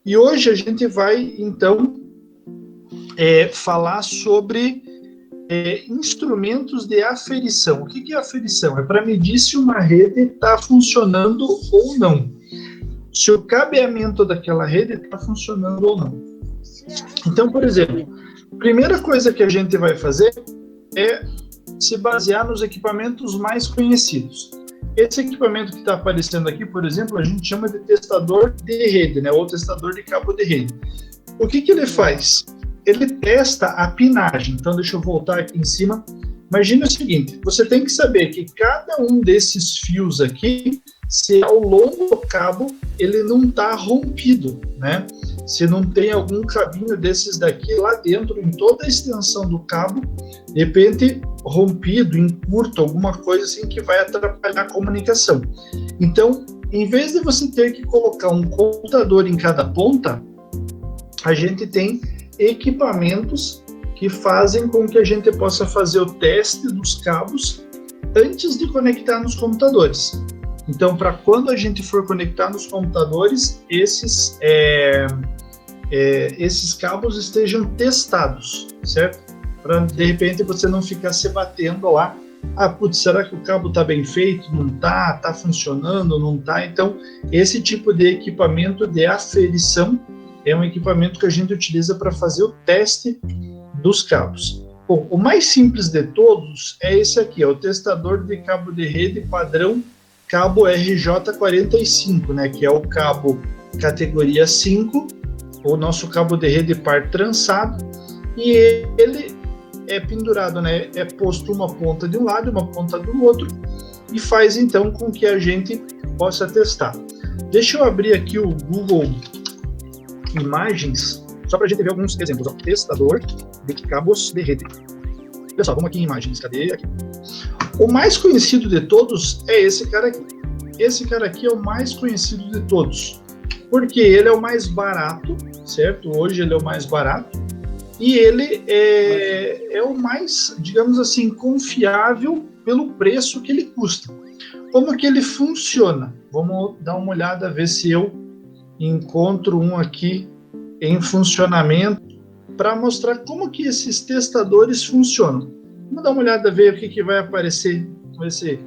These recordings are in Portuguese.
E hoje a gente vai, então, falar sobre instrumentos de aferição. O que é aferição? É para medir se uma rede está funcionando ou não. Se o cabeamento daquela rede está funcionando ou não. Então, por exemplo, a primeira coisa que a gente vai fazer é se basear nos equipamentos mais conhecidos. Esse equipamento que está aparecendo aqui, por exemplo, a gente chama de testador de rede, né? Ou testador de cabo de rede. O que ele faz? Ele testa a pinagem. Então, deixa eu voltar aqui em cima. Imagina o seguinte, você tem que saber que cada um desses fios aqui, se ao longo do cabo, ele não está rompido, né? Se não tem algum cabinho desses daqui lá dentro, em toda a extensão do cabo, de repente rompido, encurto, alguma coisa assim que vai atrapalhar a comunicação. Então, em vez de você ter que colocar um computador em cada ponta, a gente tem equipamentos que fazem com que a gente possa fazer o teste dos cabos antes de conectar nos computadores. Então, para quando a gente for conectar nos computadores, esses cabos estejam testados, certo? Para, de repente, você não ficar se batendo lá. Ah, putz, será que o cabo está bem feito? Não está? Está funcionando? Não está? Então, esse tipo de equipamento de aferição é um equipamento que a gente utiliza para fazer o teste dos cabos. Bom, o mais simples de todos é esse aqui, é o testador de cabo de rede padrão cabo RJ45, né, que é o cabo categoria 5, o nosso cabo de rede par trançado, e ele é pendurado, né, é posto uma ponta de um lado e uma ponta do outro, e faz então com que a gente possa testar. Deixa eu abrir aqui o Google Imagens, só para a gente ver alguns exemplos. Ó. Testador de cabos de rede. Pessoal, vamos aqui em imagens. Cadê? Aqui. O mais conhecido de todos é esse cara aqui. Esse cara aqui é o mais conhecido de todos, porque ele é o mais barato, certo? Hoje ele é o mais barato. E ele é o mais, digamos assim, confiável pelo preço que ele custa. Como que ele funciona? Vamos dar uma olhada, ver se eu encontro um aqui em funcionamento para mostrar como que esses testadores funcionam. Vamos dar uma olhada, ver o que vai aparecer com esse.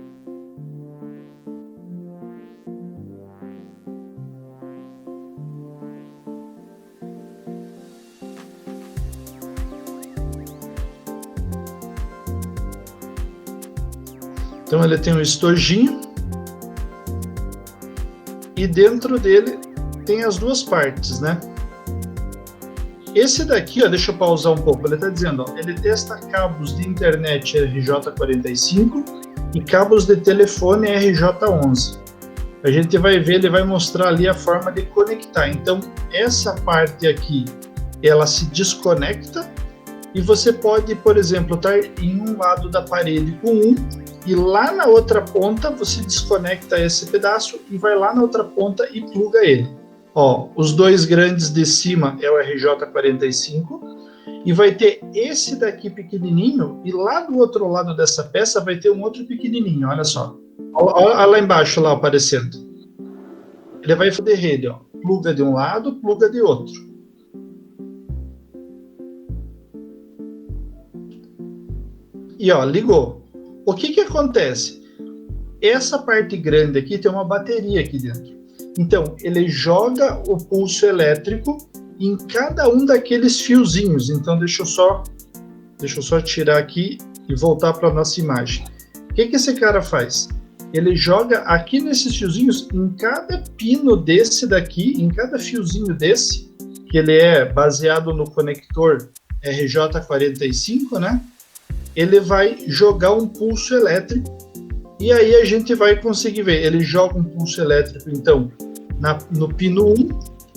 Então ele tem um estojinho e dentro dele tem as duas partes, né? Esse daqui, ó, deixa eu pausar um pouco, ele está dizendo, ó, ele testa cabos de internet RJ45 e cabos de telefone RJ11. A gente vai ver, ele vai mostrar ali a forma de conectar. Então, essa parte aqui, ela se desconecta e você pode, por exemplo, estar em um lado da parede com um e lá na outra ponta você desconecta esse pedaço e vai lá na outra ponta e pluga ele. Ó, os dois grandes de cima é o RJ45 e vai ter esse daqui pequenininho e lá do outro lado dessa peça vai ter um outro pequenininho, olha só. Olha lá embaixo lá aparecendo. Ele vai fazer rede, ó. Pluga de um lado, pluga de outro. E ó, ligou. O que acontece? Essa parte grande aqui tem uma bateria aqui dentro. Então, ele joga o pulso elétrico em cada um daqueles fiozinhos. Então, deixa eu só tirar aqui e voltar para a nossa imagem. O que esse cara faz? Ele joga aqui nesses fiozinhos, em cada pino desse daqui, em cada fiozinho desse, que ele é baseado no conector RJ45, né? Ele vai jogar um pulso elétrico e aí a gente vai conseguir ver. Ele joga um pulso elétrico, então, no pino 1,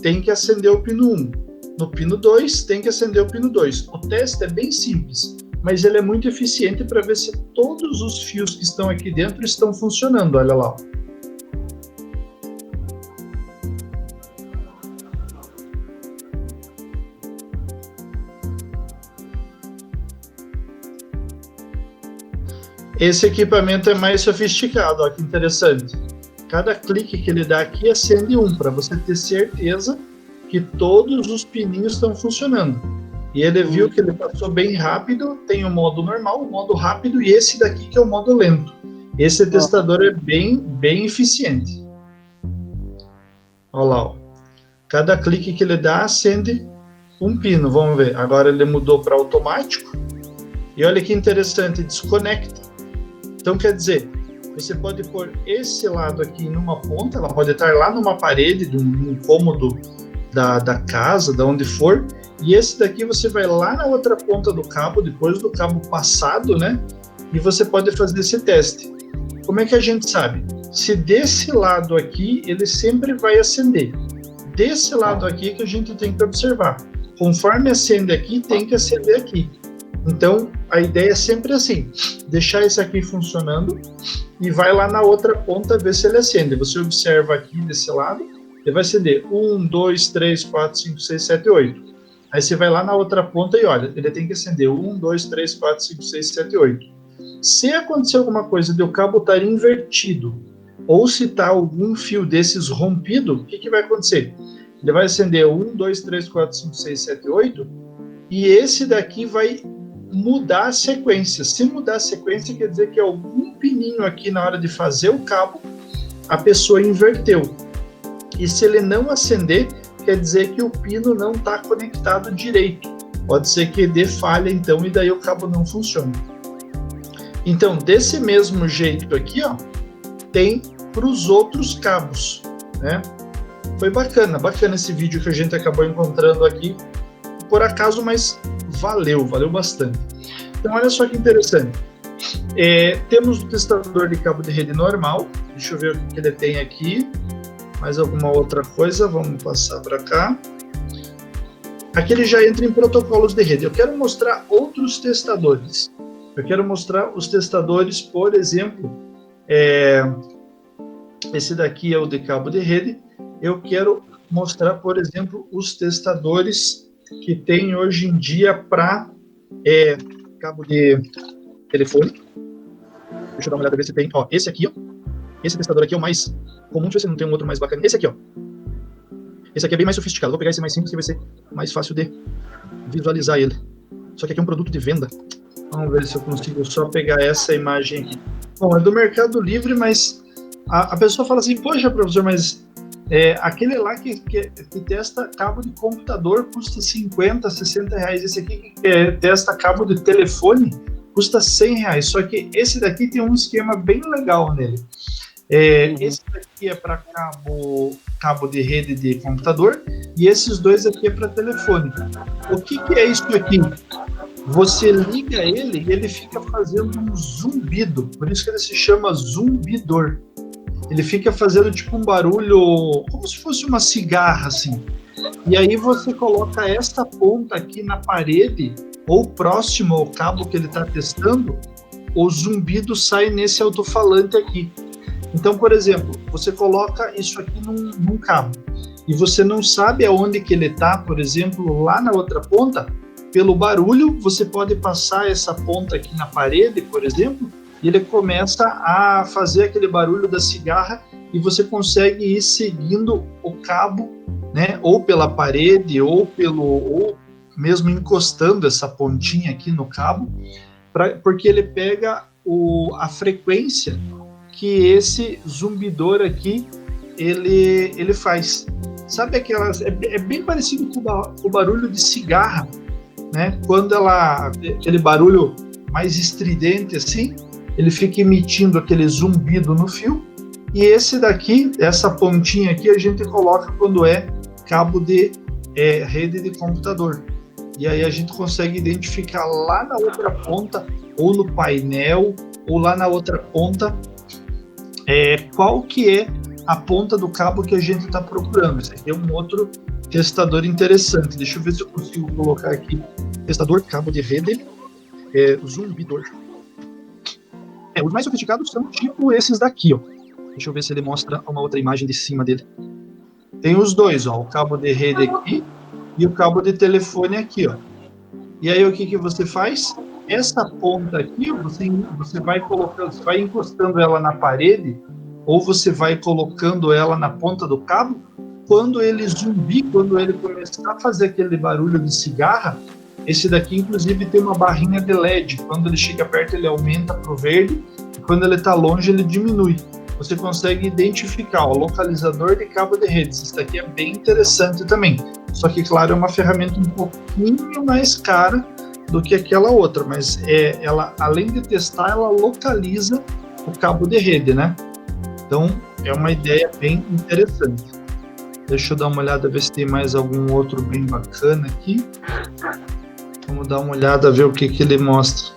tem que acender o pino 1. No pino 2, tem que acender o pino 2. O teste é bem simples, mas ele é muito eficiente para ver se todos os fios que estão aqui dentro estão funcionando. Olha lá. Esse equipamento é mais sofisticado, ó, que interessante. Cada clique que ele dá aqui acende um, para você ter certeza que todos os pininhos estão funcionando. E ele viu que ele passou bem rápido, tem o modo normal, o modo rápido e esse daqui que é o modo lento. Esse testador é bem eficiente. Olha lá, ó. Cada clique que ele dá acende um pino, vamos ver. Agora ele mudou para automático. E olha que interessante, desconecta. Então quer dizer, você pode pôr esse lado aqui numa ponta, ela pode estar lá numa parede, num cômodo da casa, de onde for, e esse daqui você vai lá na outra ponta do cabo, depois do cabo passado, né? E você pode fazer esse teste. Como é que a gente sabe? Se desse lado aqui, ele sempre vai acender. Desse lado aqui que a gente tem que observar. Conforme acende aqui, tem que acender aqui. Então, a ideia é sempre assim, deixar esse aqui funcionando e vai lá na outra ponta ver se ele acende. Você observa aqui desse lado, ele vai acender 1, 2, 3, 4, 5, 6, 7, 8. Aí você vai lá na outra ponta e olha, ele tem que acender 1, 2, 3, 4, 5, 6, 7, 8. Se acontecer alguma coisa de o cabo estar invertido, ou se está algum fio desses rompido, o que vai acontecer? Ele vai acender 1, 2, 3, 4, 5, 6, 7, 8, e esse daqui vai mudar a sequência. Se mudar a sequência, quer dizer que algum pininho aqui na hora de fazer o cabo, a pessoa inverteu. E se ele não acender, quer dizer que o pino não está conectado direito. Pode ser que dê falha, então, e daí o cabo não funciona. Então, desse mesmo jeito aqui, ó, tem para os outros cabos, né? Foi bacana esse vídeo que a gente acabou encontrando aqui, por acaso, mas valeu bastante. Então, olha só que interessante. Temos o testador de cabo de rede normal. Deixa eu ver o que ele tem aqui. Mais alguma outra coisa, vamos passar para cá. Aqui ele já entra em protocolos de rede. Eu quero mostrar outros testadores. Eu quero mostrar os testadores, por exemplo, esse daqui é o de cabo de rede. Eu quero mostrar, por exemplo, os testadores que tem hoje em dia para cabo de telefone. Deixa eu dar uma olhada ver se tem. Ó, esse aqui, ó. Esse testador aqui é o mais comum. Deixa eu ver se não tem um outro mais bacana. Esse aqui, ó. Esse aqui é bem mais sofisticado. Vou pegar esse mais simples que vai ser mais fácil de visualizar ele. Só que aqui é um produto de venda. Vamos ver se eu consigo só pegar essa imagem aqui. Bom, é do Mercado Livre, mas a pessoa fala assim, poxa, professor, mas aquele lá que testa cabo de computador custa 50, 60 reais. Esse aqui que testa cabo de telefone custa 100 reais. Só que esse daqui tem um esquema bem legal nele. Esse daqui é para cabo de rede de computador e esses dois aqui é para telefone. O que é isso aqui? Você liga ele e ele fica fazendo um zumbido, por isso que ele se chama zumbidor. Ele fica fazendo tipo um barulho, como se fosse uma cigarra, assim. E aí você coloca esta ponta aqui na parede, ou próximo ao cabo que ele está testando, o zumbido sai nesse alto-falante aqui. Então, por exemplo, você coloca isso aqui num cabo, e você não sabe aonde que ele está, por exemplo, lá na outra ponta, pelo barulho, você pode passar essa ponta aqui na parede, por exemplo, e ele começa a fazer aquele barulho da cigarra e você consegue ir seguindo o cabo, né, ou pela parede ou mesmo encostando essa pontinha aqui no cabo, porque ele pega a frequência que esse zumbidor aqui ele faz. Sabe aquelas... É bem parecido com o barulho de cigarra, né? Quando aquele barulho mais estridente assim, ele fica emitindo aquele zumbido no fio, e esse daqui, essa pontinha aqui, a gente coloca quando é cabo de rede de computador. E aí a gente consegue identificar lá na outra ponta, ou no painel, ou lá na outra ponta, qual que é a ponta do cabo que a gente está procurando. Esse aqui é um outro testador interessante. Deixa eu ver se eu consigo colocar aqui. Testador, cabo de rede, zumbidor. Os mais sofisticados são tipo esses daqui, ó. Deixa eu ver se ele mostra uma outra imagem de cima dele. Tem os dois, ó, o cabo de rede aqui e o cabo de telefone aqui, ó. E aí o que você faz? Essa ponta aqui, você vai colocando, você vai encostando ela na parede, ou você vai colocando ela na ponta do cabo, quando ele zumbir, quando ele começar a fazer aquele barulho de cigarra, esse daqui inclusive tem uma barrinha de LED, quando ele chega perto ele aumenta para o verde, e quando ele está longe ele diminui. Você consegue identificar o localizador de cabo de redes. Isso daqui é bem interessante também. Só que, claro, é uma ferramenta um pouquinho mais cara do que aquela outra, mas ela, além de testar, ela localiza o cabo de rede, né? Então, é uma ideia bem interessante. Deixa eu dar uma olhada, ver se tem mais algum outro bem bacana aqui. Vamos dar uma olhada, ver o que ele mostra.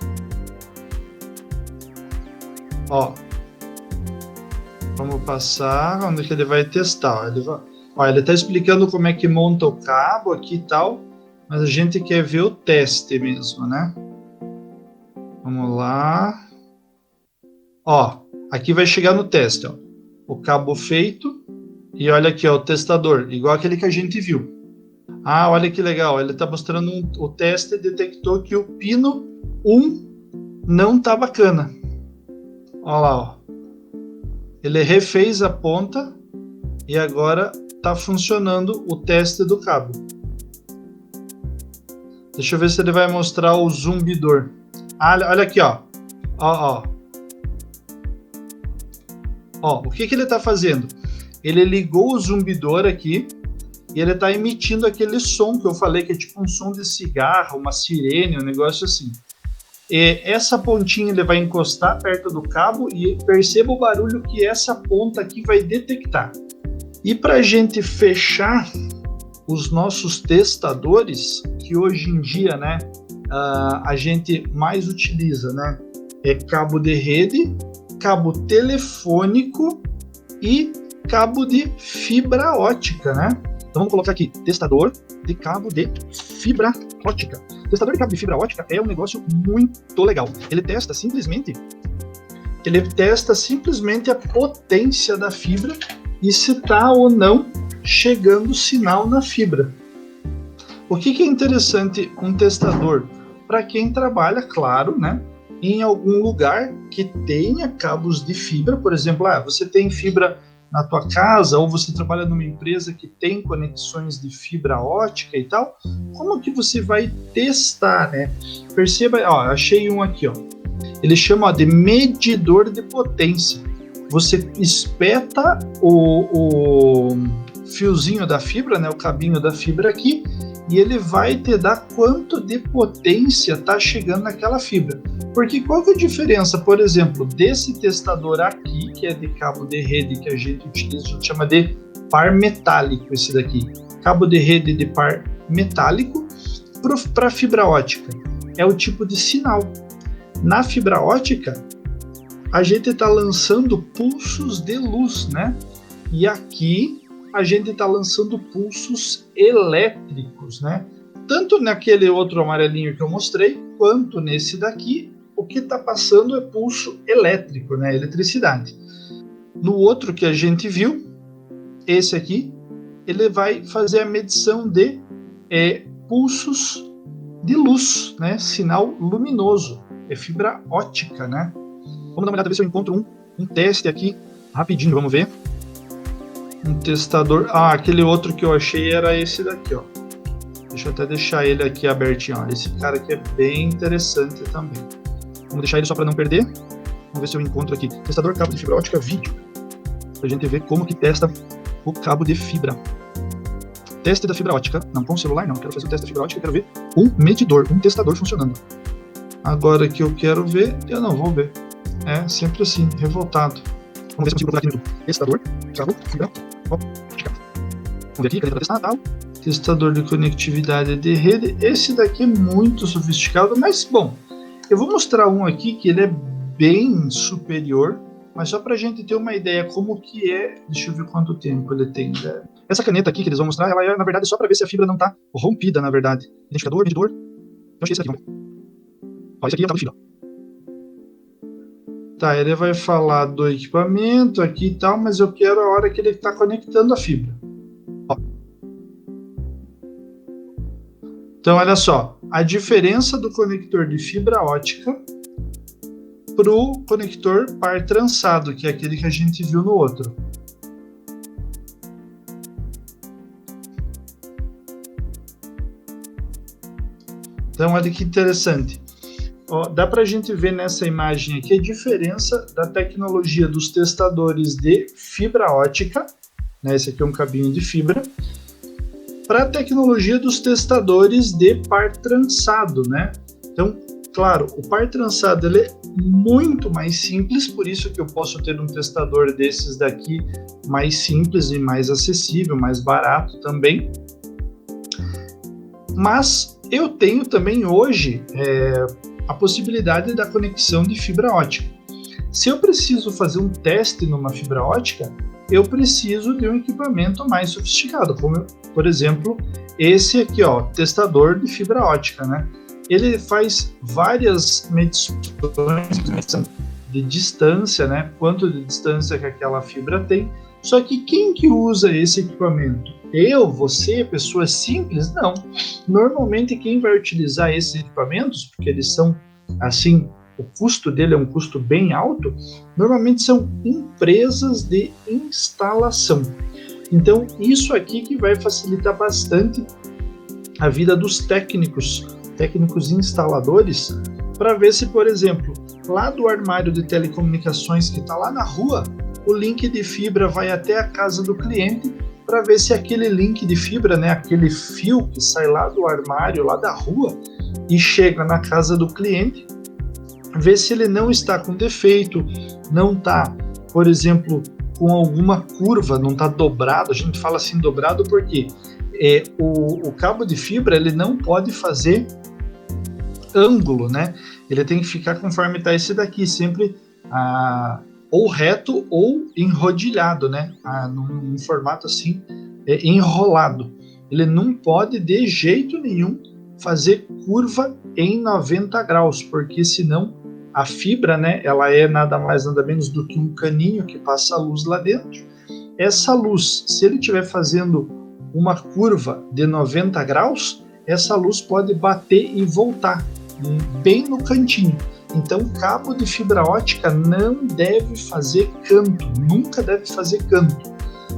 Ó. Vamos passar, onde que ele vai testar. Ele está explicando como é que monta o cabo aqui e tal, mas a gente quer ver o teste mesmo, né? Vamos lá. Ó, aqui vai chegar no teste, ó. O cabo feito e olha aqui, ó, o testador, igual aquele que a gente viu. Ah, olha que legal, ele está mostrando o teste detectou que o pino 1 não tá bacana. Olha lá, ó. Ele refez a ponta e agora está funcionando o teste do cabo. Deixa eu ver se ele vai mostrar o zumbidor. Ah, olha aqui, ó. Ó. Ó, o que ele está fazendo? Ele ligou o zumbidor aqui e ele está emitindo aquele som que eu falei, que é tipo um som de cigarro, uma sirene, um negócio assim. E essa pontinha ele vai encostar perto do cabo e perceba o barulho que essa ponta aqui vai detectar. E para a gente fechar os nossos testadores, que hoje em dia, né, a gente mais utiliza, né, é cabo de rede, cabo telefônico e cabo de fibra ótica, né? Então vamos colocar aqui, testador de cabo de fibra ótica. O testador de cabo de fibra ótica é um negócio muito legal. Ele testa simplesmente a potência da fibra e se está ou não chegando sinal na fibra. O que é interessante um testador? Para quem trabalha, claro, né, em algum lugar que tenha cabos de fibra, por exemplo, você tem fibra na tua casa ou você trabalha numa empresa que tem conexões de fibra ótica e tal, como que você vai testar, né? Perceba, ó, achei um aqui, ó. Ele chama de medidor de potência. Você espeta o fiozinho da fibra, né, o cabinho da fibra aqui, e ele vai te dar quanto de potência está chegando naquela fibra. Porque qual que é a diferença, por exemplo, desse testador aqui, que é de cabo de rede que a gente utiliza, a gente chama de par metálico esse daqui. Cabo de rede de par metálico para fibra ótica. É o tipo de sinal. Na fibra ótica, a gente está lançando pulsos de luz, né? E aqui a gente está lançando pulsos elétricos, né? Tanto naquele outro amarelinho que eu mostrei, quanto nesse daqui, o que está passando é pulso elétrico, né? Eletricidade. No outro que a gente viu, esse aqui, ele vai fazer a medição de pulsos de luz, né? Sinal luminoso. É fibra ótica, né? Vamos dar uma olhada, ver se eu encontro um teste aqui, rapidinho, vamos ver. Um testador. Ah, aquele outro que eu achei era esse daqui, ó. Deixa eu até deixar ele aqui abertinho, ó. Esse cara aqui é bem interessante também. Vamos deixar ele só para não perder. Vamos ver se eu encontro aqui. Testador cabo de fibra ótica vídeo. Pra gente ver como que testa o cabo de fibra. Teste da fibra ótica. Não, com o celular não. Quero fazer o teste da fibra ótica. Quero ver um medidor, um testador funcionando. Agora que eu quero ver, eu não vou ver. É sempre assim, revoltado. Vamos ver se eu consigo procurar aqui no YouTube. Testador, cabo, fibra ótica. Vamos ver aqui, caneta para testar, tal. Testador de conectividade de rede. Esse daqui é muito sofisticado, mas, bom, eu vou mostrar um aqui que ele é bem superior, mas só para a gente ter uma ideia como que é. Deixa eu ver quanto tempo ele tem. Né? Essa caneta aqui que eles vão mostrar, ela é, na verdade, só para ver se a fibra não está rompida, na verdade. Identificador, medidor. Eu achei esse aqui, vamos ver. Ó, esse aqui é o cabo de fibra. Tá, ele vai falar do equipamento aqui e tal, mas eu quero a hora que ele está conectando a fibra. Ó. Então, olha só, a diferença do conector de fibra ótica para o conector par trançado, que é aquele que a gente viu no outro. Então, olha que interessante. Ó, dá para a gente ver nessa imagem aqui a diferença da tecnologia dos testadores de fibra ótica, né? Esse aqui é um cabinho de fibra, para a tecnologia dos testadores de par trançado, né? Então, claro, o par trançado ele é muito mais simples, por isso que eu posso ter um testador desses daqui mais simples e mais acessível, mais barato também. Mas eu tenho também hoje a possibilidade da conexão de fibra ótica. Se eu preciso fazer um teste numa fibra ótica, eu preciso de um equipamento mais sofisticado, como, por exemplo, esse aqui, ó, testador de fibra ótica, né? Ele faz várias medições de distância, né? Quanto de distância que aquela fibra tem. Só que quem que usa esse equipamento? Eu, você, pessoas simples? Não. Normalmente quem vai utilizar esses equipamentos, porque eles são assim, o custo dele é um custo bem alto, normalmente são empresas de instalação. Então, isso aqui que vai facilitar bastante a vida dos técnicos instaladores, para ver se, por exemplo, lá do armário de telecomunicações que está lá na rua, o link de fibra vai até a casa do cliente, para ver se aquele link de fibra, né, aquele fio que sai lá do armário, lá da rua, e chega na casa do cliente, ver se ele não está com defeito, não está, por exemplo, com alguma curva, não está dobrado. A gente fala assim dobrado porque o cabo de fibra ele não pode fazer ângulo, né? Ele tem que ficar conforme está esse daqui, sempre ou reto ou enrodilhado, né? Num formato assim, enrolado. Ele não pode de jeito nenhum fazer curva em 90 graus, porque senão a fibra, né, ela é nada mais nada menos do que um caninho que passa a luz lá dentro. Essa luz, se ele estiver fazendo uma curva de 90 graus, essa luz pode bater e voltar bem no cantinho. Então, cabo de fibra ótica não deve fazer canto, nunca deve fazer canto,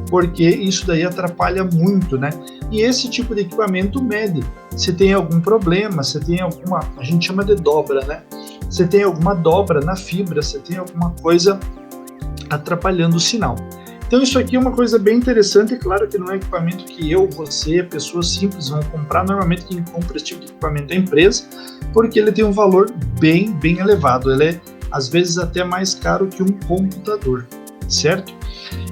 porque isso daí atrapalha muito, né? E esse tipo de equipamento mede se tem algum problema, se tem alguma, a gente chama de dobra, né? Se tem alguma dobra na fibra, se tem alguma coisa atrapalhando o sinal. Então isso aqui é uma coisa bem interessante, é claro que não é equipamento que eu, você, pessoas simples vão comprar, normalmente quem compra esse tipo de equipamento é a empresa, porque ele tem um valor bem elevado, ele é às vezes até mais caro que um computador, certo?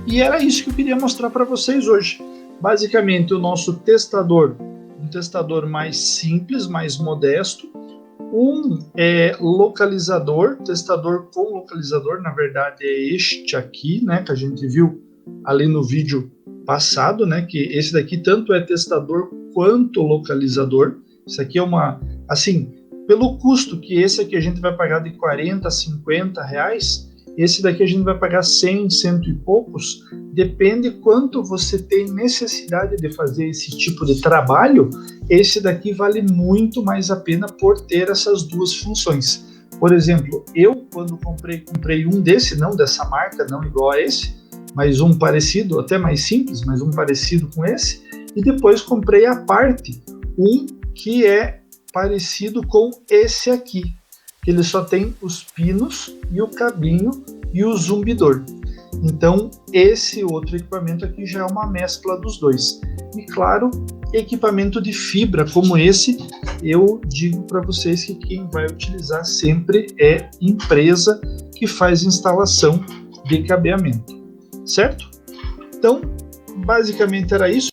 E era isso que eu queria mostrar para vocês hoje. Basicamente o nosso testador, um testador mais simples, mais modesto, um localizador, testador com localizador, na verdade é este aqui, né, que a gente viu ali no vídeo passado, né, que esse daqui tanto é testador quanto localizador. Isso aqui é uma, assim, pelo custo que esse aqui a gente vai pagar de 40 a 50 reais, esse daqui a gente vai pagar 100, cento e poucos, depende quanto você tem necessidade de fazer esse tipo de trabalho, esse daqui vale muito mais a pena por ter essas duas funções. Por exemplo, eu quando comprei um desse, não dessa marca, não igual a esse, mas um parecido, até mais simples, mas um parecido com esse, e depois comprei à parte um que é parecido com esse aqui, que ele só tem os pinos e o cabinho e o zumbidor. Então, esse outro equipamento aqui já é uma mescla dos dois. E claro, equipamento de fibra como esse, eu digo para vocês que quem vai utilizar sempre é empresa que faz instalação de cabeamento, certo? Então, basicamente era isso.